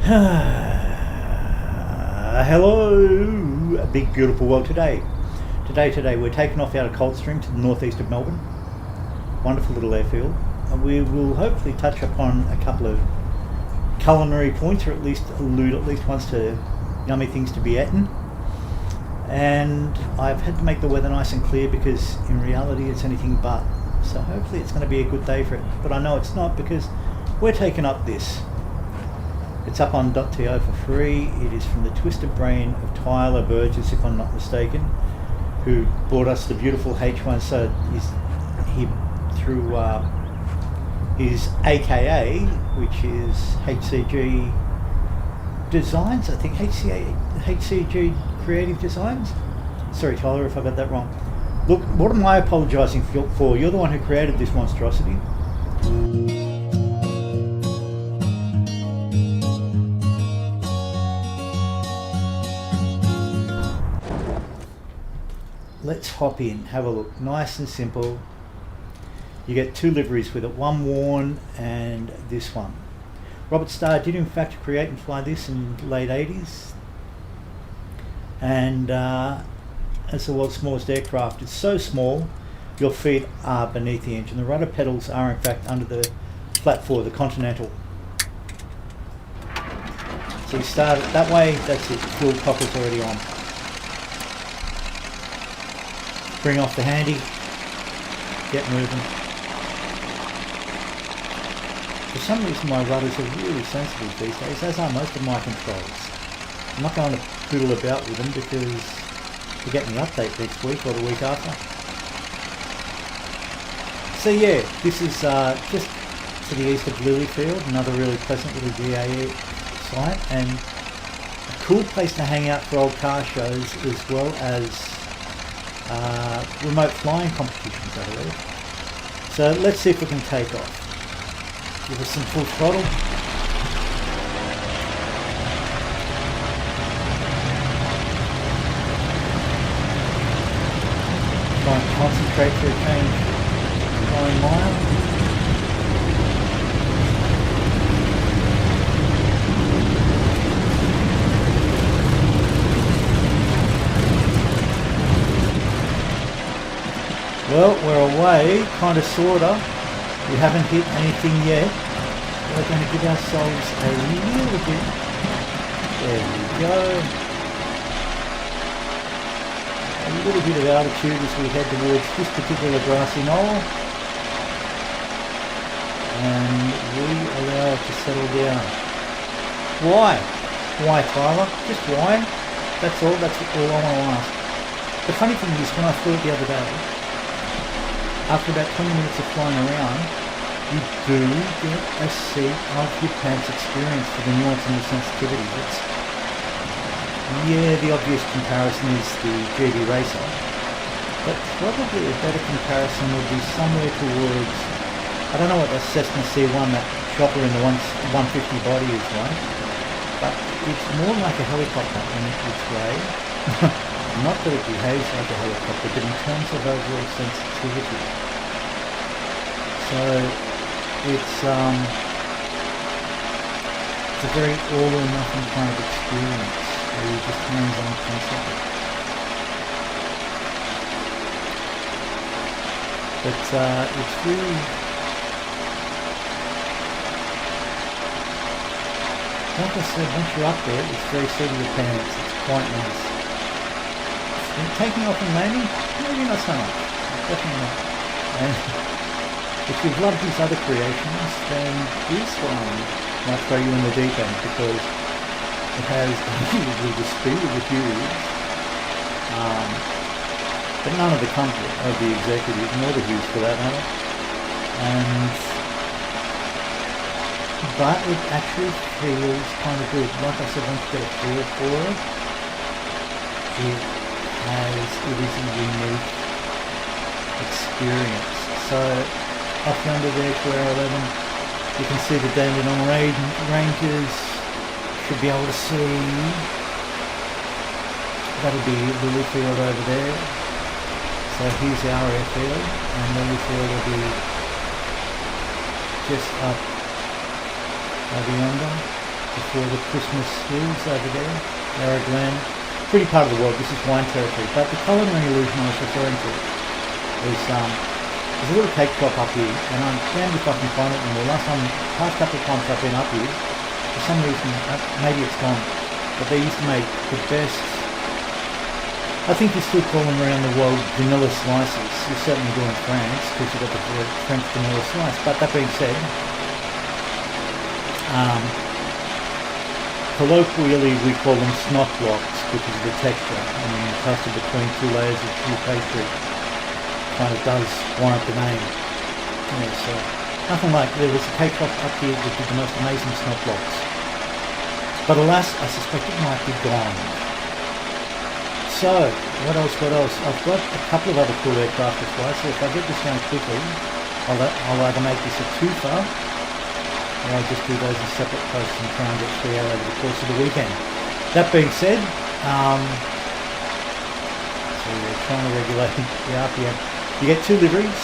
Hello, a big beautiful world today. Today we're taking off out of Coldstream to the northeast of Melbourne. Wonderful little airfield. And we will hopefully touch upon a couple of culinary points, or at least allude at least once to yummy things to be eaten. And I've had to make the weather nice and clear because in reality it's anything but. So hopefully it's going to be a good day for it. But I know it's not because we're taking up this. It's up on .to for free. It is from the twisted brain of Tyler Burgess, if I'm not mistaken, who brought us the beautiful H1. So he through his AKA, which is HCG Designs, I think HCG Creative Designs. Sorry, Tyler, if I got that wrong. Look, what am I apologising for? You're the one who created this monstrosity. Let's hop in, have a look. Nice and simple. You get two liveries with it, one worn and this one. Robert Starr did in fact create and fly this in the late 80s. And it's the world's smallest aircraft. It's so small, your feet are beneath the engine. The rudder pedals are in fact under the flat floor, the Continental. So you start it that way, that's it, the fuel cocker's already on. Bring off the handy, get moving. For some reason my rudders are really sensitive these days, as are most of my controls. I'm not going to poodle about with them because we'll get an update next week or the week after. So yeah, this is just to the east of Lilyfield, another really pleasant little GA site, and a cool place to hang out for old car shows as well as remote flying competitions, I believe. So let's see if we can take off. Give us some full throttle. Try and concentrate for a change. Going mild. Well, we're away, kind of, sorta. We haven't hit anything yet. We're going to give ourselves a little bit. There we go. A little bit of altitude as we head towards this particular grassy knoll. And we allow it to settle down. Why? Why, Tyler? Just why? That's all I want to ask. The funny thing is, when I flew it the other day, after about 20 minutes of flying around, you do get a seat of your pants experience for the nuance and the sensitivity. Yeah, the obvious comparison is the GD Racer, but probably a better comparison would be somewhere towards, I don't know what the Cessna C1, that chopper in the 150 body is like, but it's more like a helicopter in its way. Not that it behaves like a helicopter, but in terms of overall sensitivity. So it's a very all or nothing kind of experience where you just hands-on constantly. But it's really, like I said, once you're up there, it's very seat of your pants. It's quite nice. And taking off and landing, maybe not so much. Definitely not. And if you've loved these other creations, then this one might throw you in the deep end because it has the speed of the Hughes, but none of the comfort of the executive, nor the Hughes for that matter. But it actually feels kind of good. Like I said, once you get a feel for it, it is a unique experience. So off yonder there to Air 11, you can see the Dandenong Rangers. Should be able to see, that'll be Lilyfield over there. So here's our airfield, and Lilyfield will be just up over yonder. The for the Christmas hills over there, Yarra Glen. Pretty part of the world, this is wine territory. But the culinary illusion I was referring to is there's a little cake shop up here, and I'm damned if I can find it anymore. Past couple of times I've been up here, for some reason, maybe it's gone, but they used to make the best, I think you still call them around the world vanilla slices. You certainly do in France, because you've got the French vanilla slice. But that being said, colloquially we call them snot blocks because of the texture. I mean, clustered between two layers of true pastry kind of does warrant the name. Yeah, so nothing like, there was a cake shop up here that did the most amazing snot blocks. But alas, I suspect it might be gone. So, what else? I've got a couple of other cool aircraft as well, so if I get this down quickly, I'll either make this a twofer, or I'll just do those as separate posts and try and get 3 out over the course of the weekend. That being said, so we're trying to regulate the RPM. You get 2 liveries.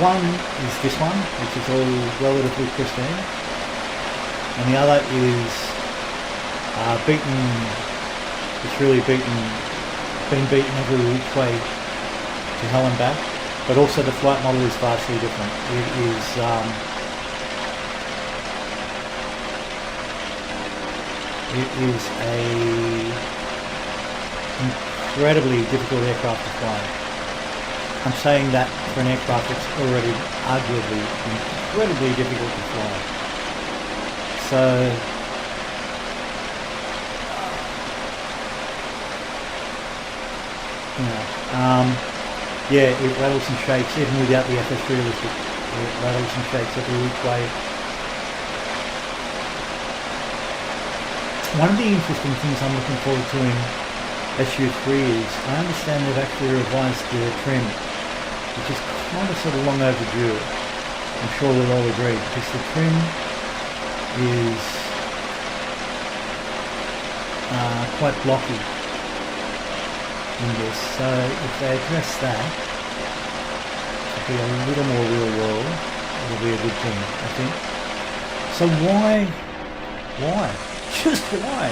One is this one, which is all relatively pristine, and the other is beaten. It's really been beaten every which way to hell and back, but also the flight model is vastly different. It is a incredibly difficult aircraft to fly. I'm saying that for an aircraft that's already arguably incredibly difficult to fly. So yeah, it rattles and shakes even without the FS realistic. It rattles and shakes every which way. One of the interesting things I'm looking forward to in SU3 is I understand they've actually revised the trim, which is kind of sort of long overdue. I'm sure we'll all agree, because the trim is quite blocky in this, so if they address that to be a little more real world, it'll be a good thing, I think. So why? Just why?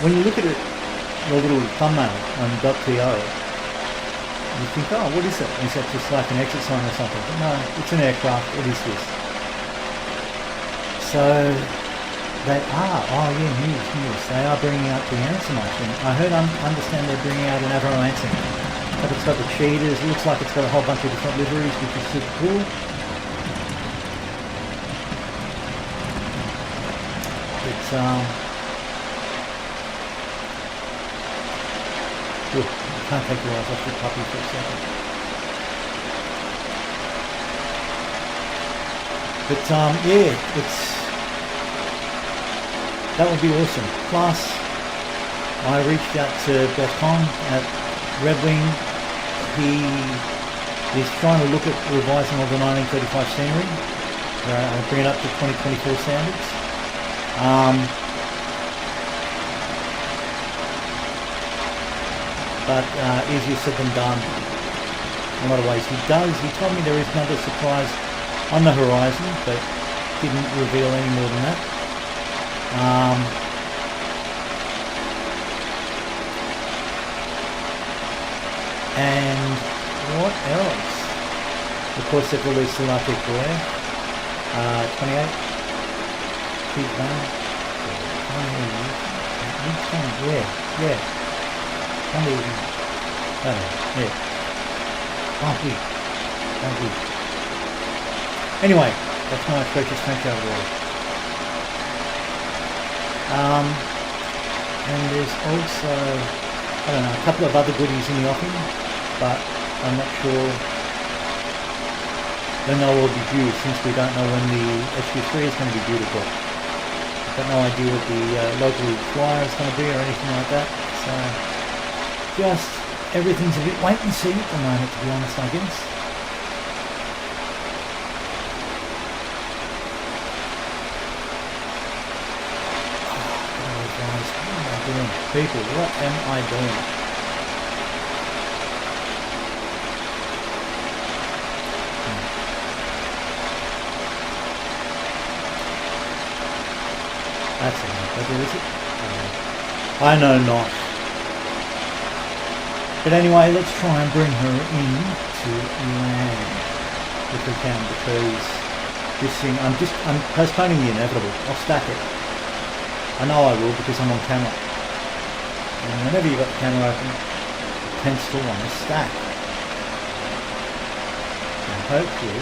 When you look at it, the little thumbnail on .to, you think, oh, what is it? Is that just like an exit sign or something? But no, it's an aircraft, it is this. So they are, news. They are bringing out the Ansem, I think. Understand they're bringing out an Avro Ansem. But it's got the cheaters, it looks like it's got a whole bunch of different liveries, which is super cool. It's, I can't take your eyes off the puppy for a second. But, yeah, that would be awesome. Plus, I reached out to Bertrand at Red Wing. He is trying to look at revising all the 1935 scenery. Bring it up to 2024 standards. But easier said than done in a lot of ways. He told me there is another surprise on the horizon, but didn't reveal any more than that. And what else? Of course, they've released the Arctic Glare 28. Keep going. Yeah. Thank you. Anyway, that's my precious French over there. And there's also, I don't know, a couple of other goodies in the offing, but I'm not sure when they'll all be due, since we don't know when the SU3 is going to be due to book. I've got no idea what the local flyer is going to be or anything like that, so just everything's a bit wait and see at the moment, to be honest, I guess. People, what am I doing? That's it. Is it? I know not. But anyway, let's try and bring her in to land if we can, because this thing, I'm postponing the inevitable. I'll stack it. I know I will because I'm on camera. And whenever you've got the camera open, it tends to want to stack. And hopefully,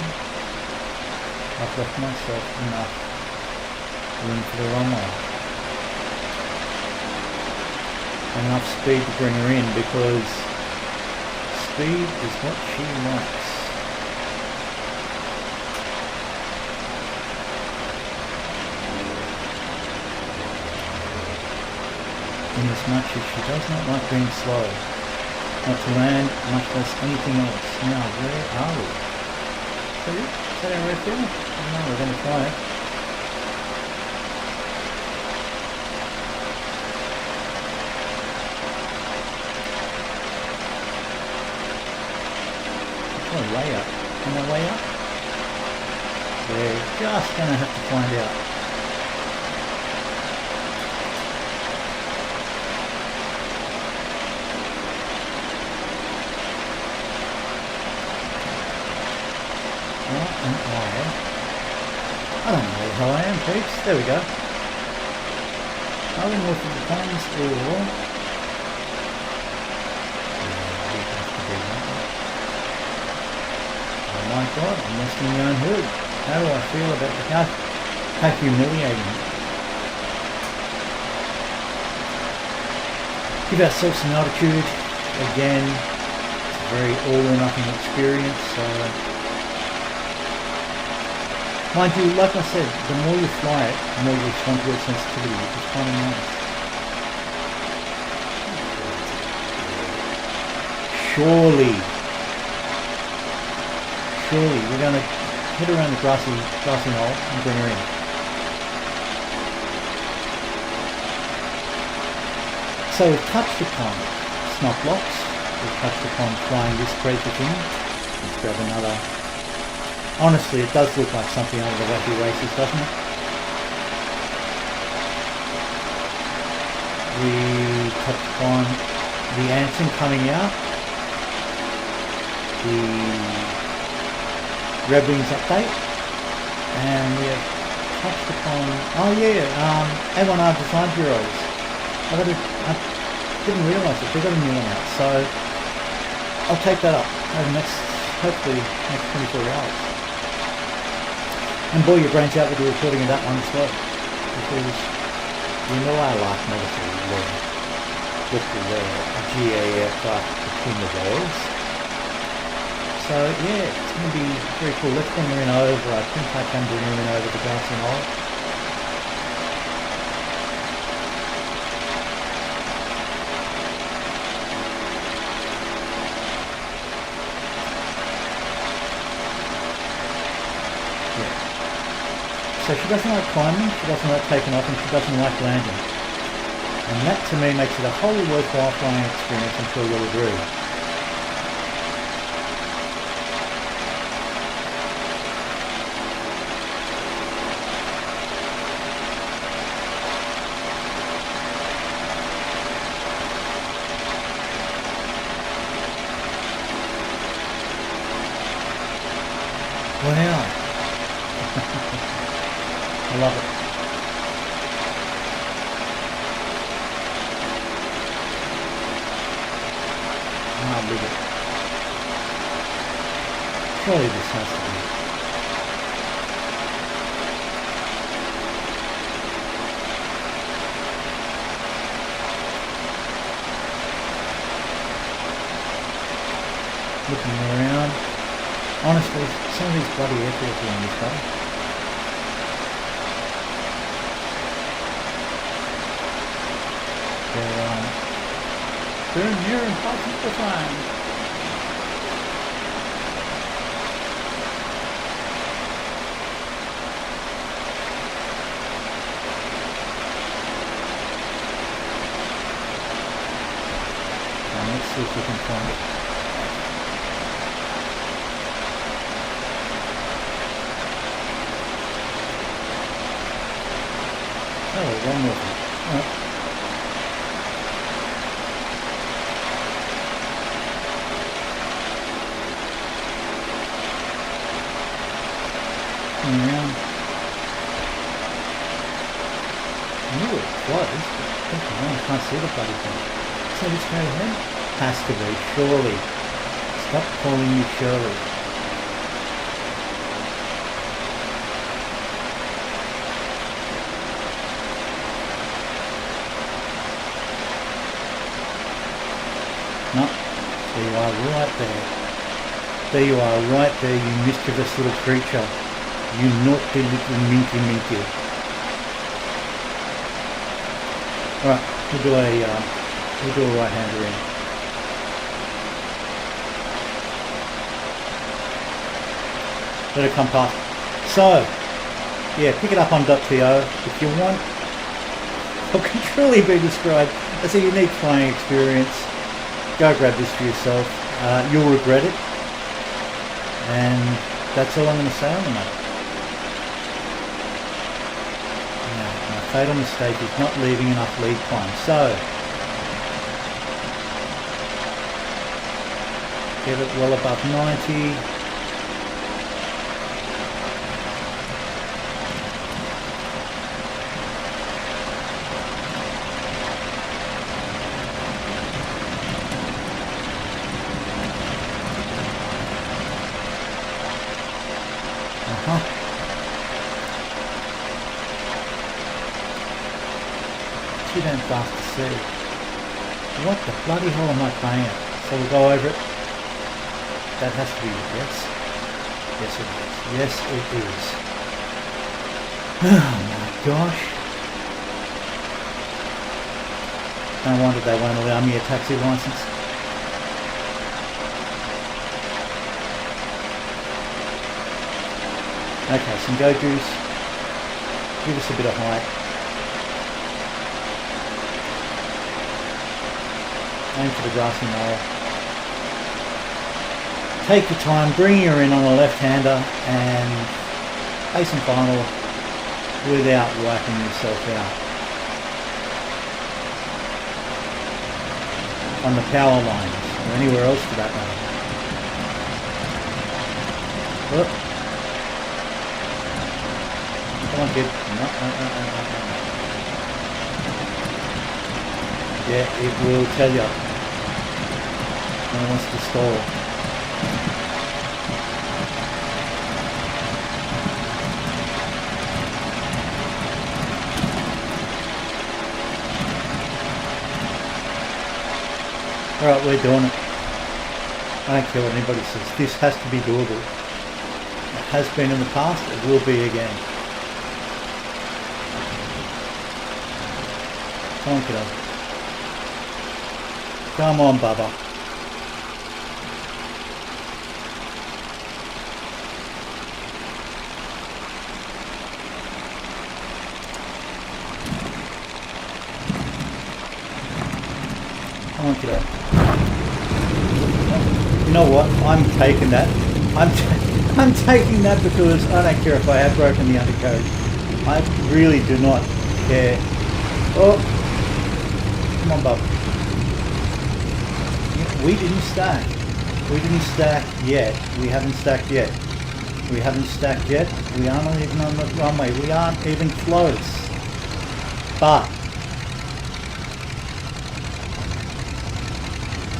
I've left myself enough room for the runway. And enough speed to bring her in, because speed is what she likes. In as much as she does not like being slow. Not to land, much less anything else. Now, where are we? Is that our airfield? No, we're going to try it. Try way up. On my way up? We're just going to have to find out. I don't know where the hell I am, peeps. There we go. Are we north of the plains or... Oh my god, I'm resting my own hood. How do I feel about the car? How humiliating. Give ourselves some altitude. Again, it's a very all or nothing experience, so... Mind you, like I said, the more you fly it, the more you respond to its sensitivity, which is kind of nice. Surely, we're going to head around the grassy knoll and bring her in. So we've touched upon snot blocks, we've touched upon flying this crazy thing. Let's grab another. Honestly, it does look like something out of the Wacky Races, doesn't it? We touched upon the Anson coming out, the Red Wings update, and we have touched upon, A1R Design Bureaus. I didn't realise it, they got a new one out, so I'll take that up over hopefully next 24 hours. And boil your brains out with the recording of that one as well, because you know I like military with the GA aircraft between the walls. So yeah, it's going to be very cool. Let's bring her in over. I think I can bring her in over the grassy knoll. So she doesn't like climbing, she doesn't like taking off, and she doesn't like landing. And that to me makes it a wholly worthwhile flying experience, I'm sure you'll agree. Wow. I love it. I'll leave it. Surely this has to be. Looking around. Honestly, some of these bloody airfields around this way. They're near impossible to find. Now let's see if we can find it. Oh, one more thing. Right. Around. I knew it was, but I can't see the bloody thing. So this straight ahead? Has to be, surely. Stop calling me Shirley. No, there you are right there. There you are right there, you mischievous little creature. You naughty little minky. Alright, we'll do a right-hander in. Let it come past. So, yeah, pick it up on .to if you want. What can truly be described as a unique flying experience. Go grab this for yourself. You'll regret it. And that's all I'm going to say on the matter. My fatal mistake is not leaving enough lead climb. So, get it well above 90. Too damn fast to see. What the bloody hell am I playing at? So we'll go over it. That has to be a yes. Yes it is. Yes it is. Oh my gosh. No wonder they won't allow me a taxi license. Okay, some go juice. Give us a bit of height. Aim for the grassy knoll. Take your time, bring her in on a left-hander and ace and final without wiping yourself out. On the power lines, or anywhere else for that matter. Look. Come on, kid. No. Yeah, it will tell you. No one wants to stall. Alright, we're doing it. I don't care what anybody says. This has to be doable. It has been in the past, it will be again. Come on, kiddo. Come on, Bubba. Come on, kiddo. You know what? I'm taking that. I'm taking that because I don't care if I have broken the undercoat. I really do not care. Oh, come on, Bub. We didn't stack. We didn't stack yet. We haven't stacked yet. We haven't stacked yet. We aren't even on the runway. We aren't even close. But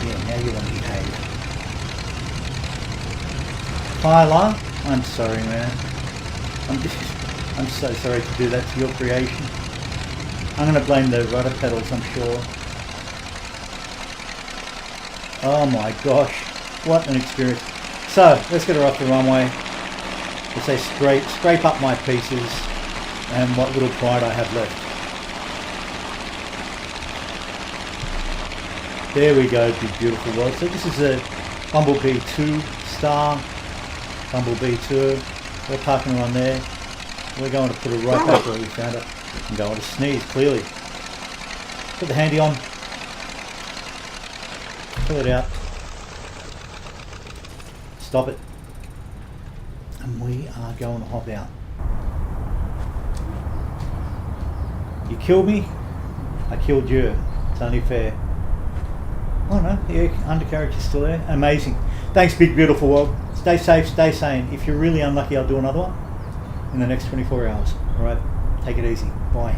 yeah, now you want to behave. Tyler, I'm sorry, man. I'm so sorry to do that to your creation. I'm going to blame the rudder pedals, I'm sure. Oh my gosh, what an experience. So, let's get her off the runway. Let's say scrape up my pieces and what little pride I have left. There we go, big beautiful world. So this is a Bumblebee II, Starr Bumblebee II. We're parking her on there. We're going to put her right back where we found her. I'm going to sneeze, clearly. Put the handy on. Pull it out. Stop it. And we are going to hop out. You killed me, I killed you. It's only fair. Oh no, yeah, undercarriage is still there. Amazing. Thanks, big beautiful world. Stay safe, stay sane. If you're really unlucky, I'll do another one in the next 24 hours. All right, take it easy. Bye.